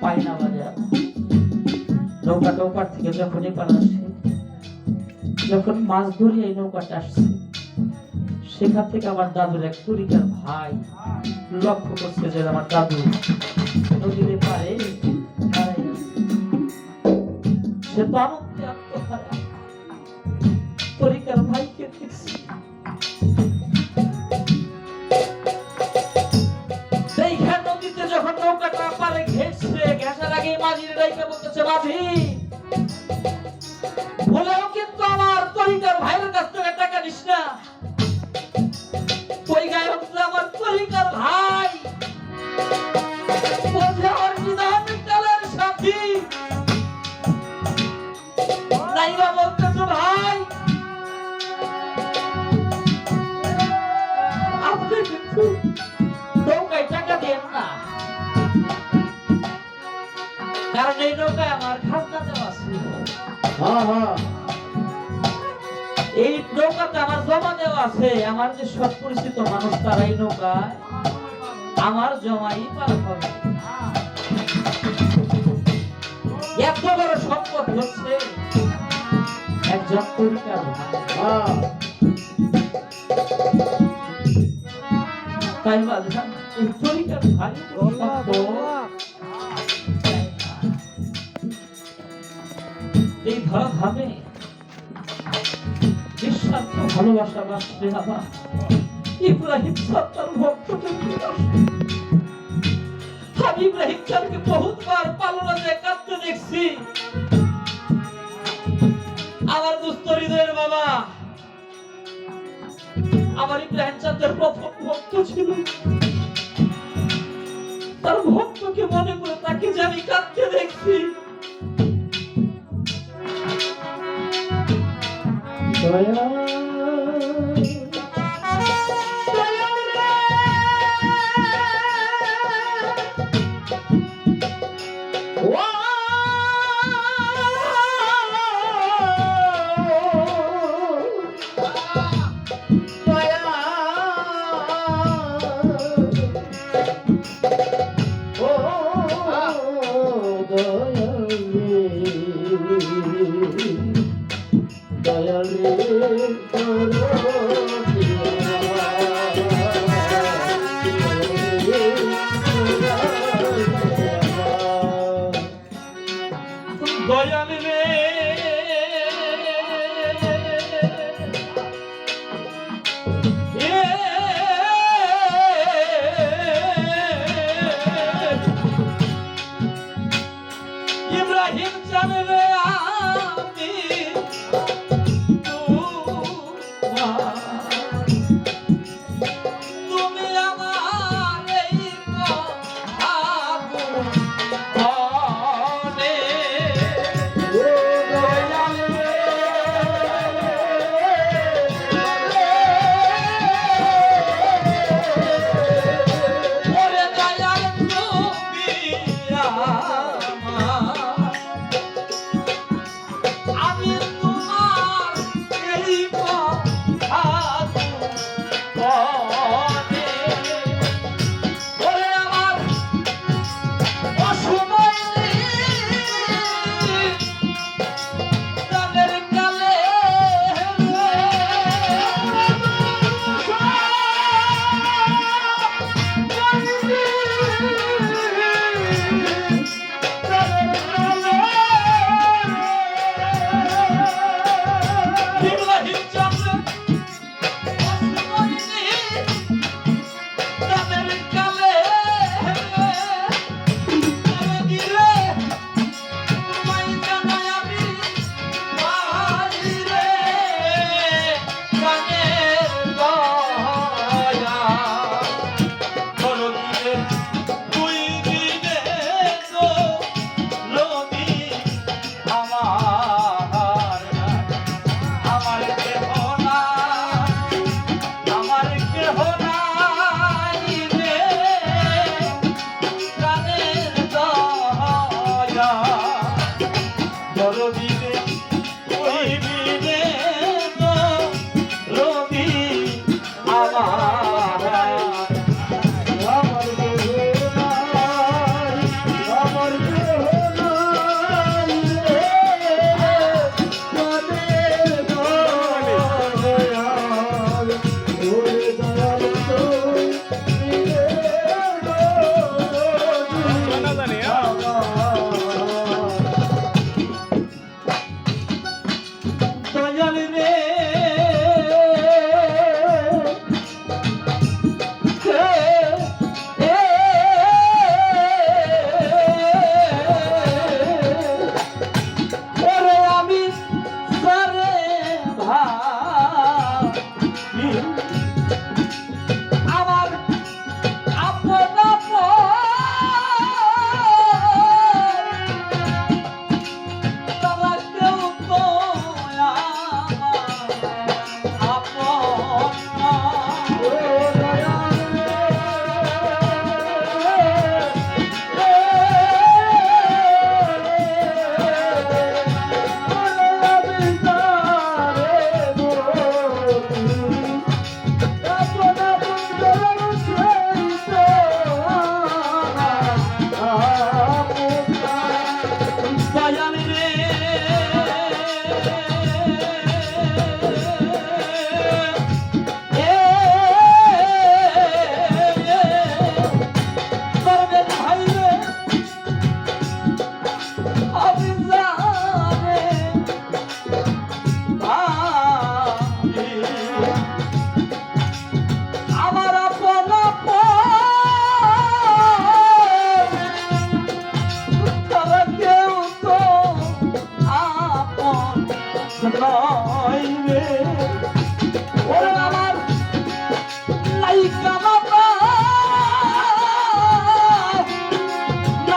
পায়না বাজার নৌকাটা ওপার থেকে যখন এপার আসে, যখন মাছ ধরি এই নৌকাটা আসছে, সেখান থেকে আমার দাদুর এক তরিকার ভাই লক্ষ্য করছে যে আমার দাদু নদীর পারে দাঁড়ায় আছে। সে তো আনন্দে আত্মহারা, তরিকার ভাইকে দেখছে। সেইখান নদীতে যখন নৌকাটা পারে ঘেঁষছে, ঘেঁষার আগে মাঝির ডাইকে বলতেছে, মাঝি ভুলেও কিন্তু আমার তরিকার ভাইয়ের কাছ থেকে টাকা নিস না। ওই গায়ে হচ্ছে আমার তরিকার ভাই, বলছে আমার বিধান কালের সাথী। নাইবা বলতেছে, ভাই আপনি কিন্তু নৌকায় টাকা দেন না, কারণ এই নৌকায় আমার খাজনা দেওয়া আছে। এই নৌকাতে আমার জমা দেওয়া আছে। আমার যে সৎ পরিচিত মানুষ তারা এই নৌকায় আমার জমাই পার হবে। এত বড় সম্পদ হচ্ছে একজন তরিকার ভাই। তাই বাজান এই তরিকার ভাই এই ধরা ভাবে নিঃস্বার্থ ভালোবাসা বাসবে আবার ইব্রাহিম সত্তার ভক্তকে আমি ইব্রাহিম খানকে বহুতবার পালনা দিয়ে কাঁদতে দেখছি। আমার দুস্থ হৃদয়ের বাবা আমার ইব্রাহিম চাঁদের প্রথম ভক্ত ছিল। তার ভক্তকে মনে করে তাকে যে আমি কাঁদতে দেখছি, দয়া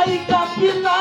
নায়িকা পিতা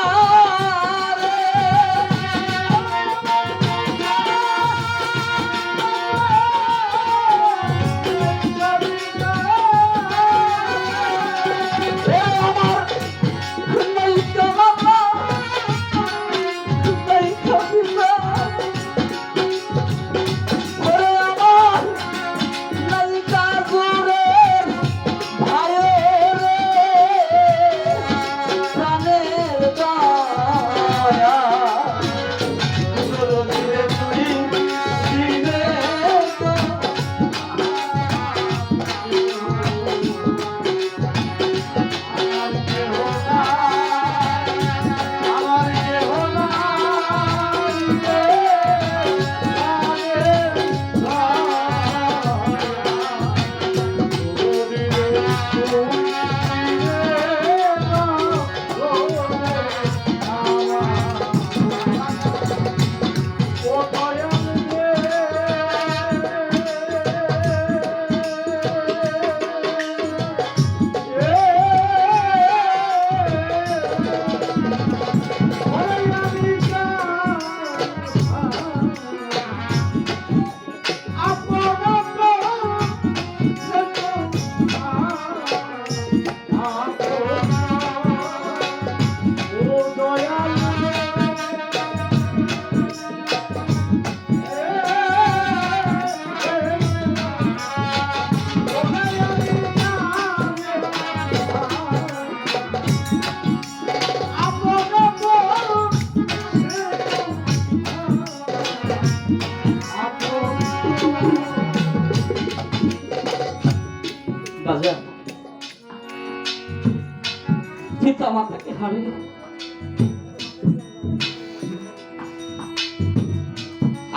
পিতা মাতাকে হারিয়ে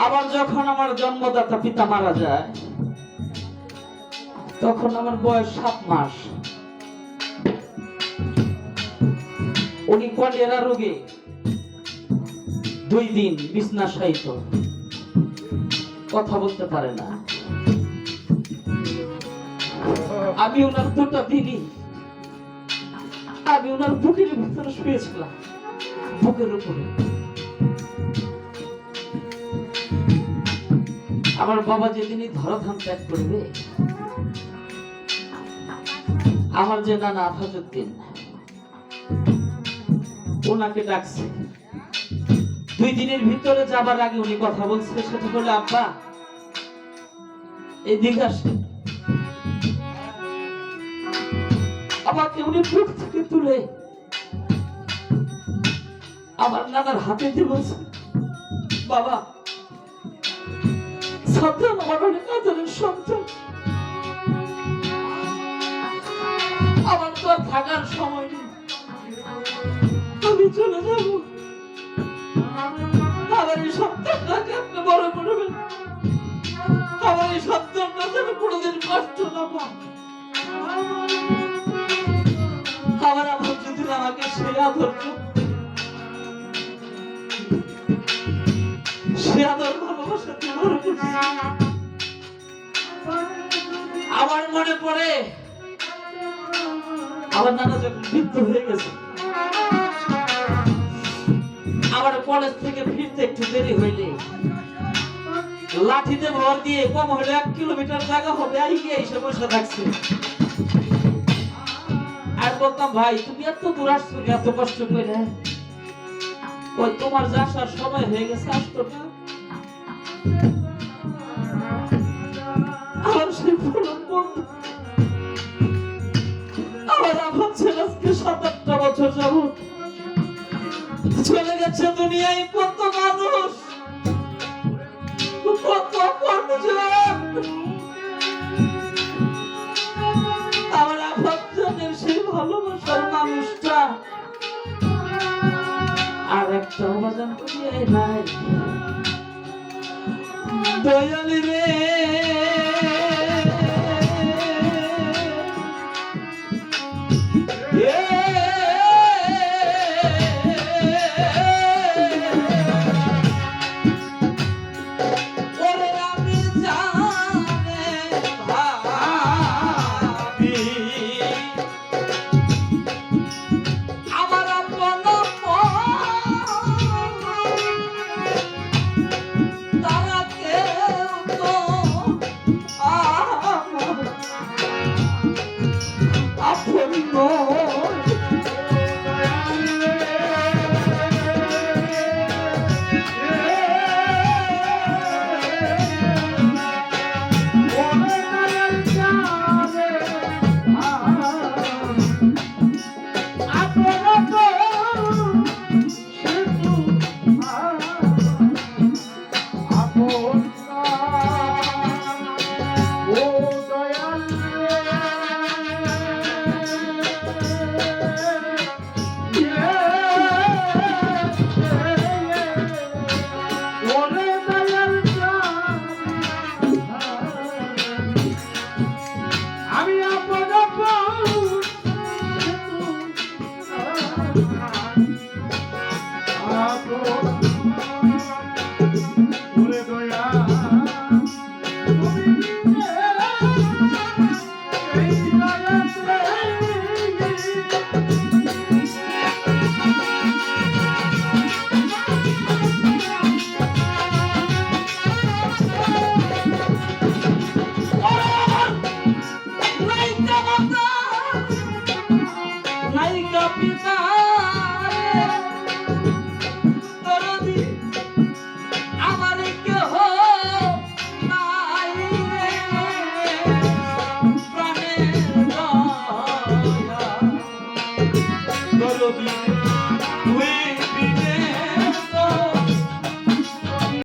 আবার যখন আমার জন্মদাতা পিতা মারা যায় তখন আমার বয়স 7 মাস। উনি কলেরা রোগে 2 দিন বিছনাশায়িত, কথা বলতে পারে না। আমি ওনার 2টা দিনই আমি ওনার বুকের ভিতরে শুয়েছিলাম, বুকের উপরে। আমার বাবা যেদিনই ধরাধাম ত্যাগ করবে, আমার যে নানা আফাজউদ্দিন ওনাকে ডাকছে। 2 দিনের ভিতরে যাবার আগে উনি কথা বলছে, সেটা হলো আব্বা এদিকে আসেন। আমাকে উনি বুক থেকে তুলে আমার নানার হাতে দিয়ে বলছে, বাবা সন্তান আমার অনেক আদরের সন্তান, আমার তো আর থাকার সময় নেই, আমি চলে যাব। আমার এই সন্তানটাকে আপনি বড় করবেন, আমার এই সন্তানটা যেন কোনোদিন কষ্ট না পায়। আমার আবার যদি আমাকে সে আদর ভালোবাসা বড় করছে। আমার মনে পড়ে আমার নানা যখন বৃদ্ধ হয়ে গেছে, আমার কলেজ থেকে ফিরতে একটু দেরি হইলে লাঠিতে ভর দিয়ে কম হলে 1 কিলোমিটার জায়গা হবে আইগে এসে বসে থাকছে। আর বলতাম, ভাই তুমি এত দূর আসছো, এত কষ্ট করে, ওই তোমার যাসার সময় হয়ে গেছে, আসতো না। আমার সেই আমার আমার ছেলে আজকে 7-8টা বছর যাবত চলে গেছে দুনিয়ায়। কত মানুষ, কত আমার আফাজনের সেই ভালোবাসার মানুষটা আর একটা বাজান করিয়ে নাই। দয়ালি রে,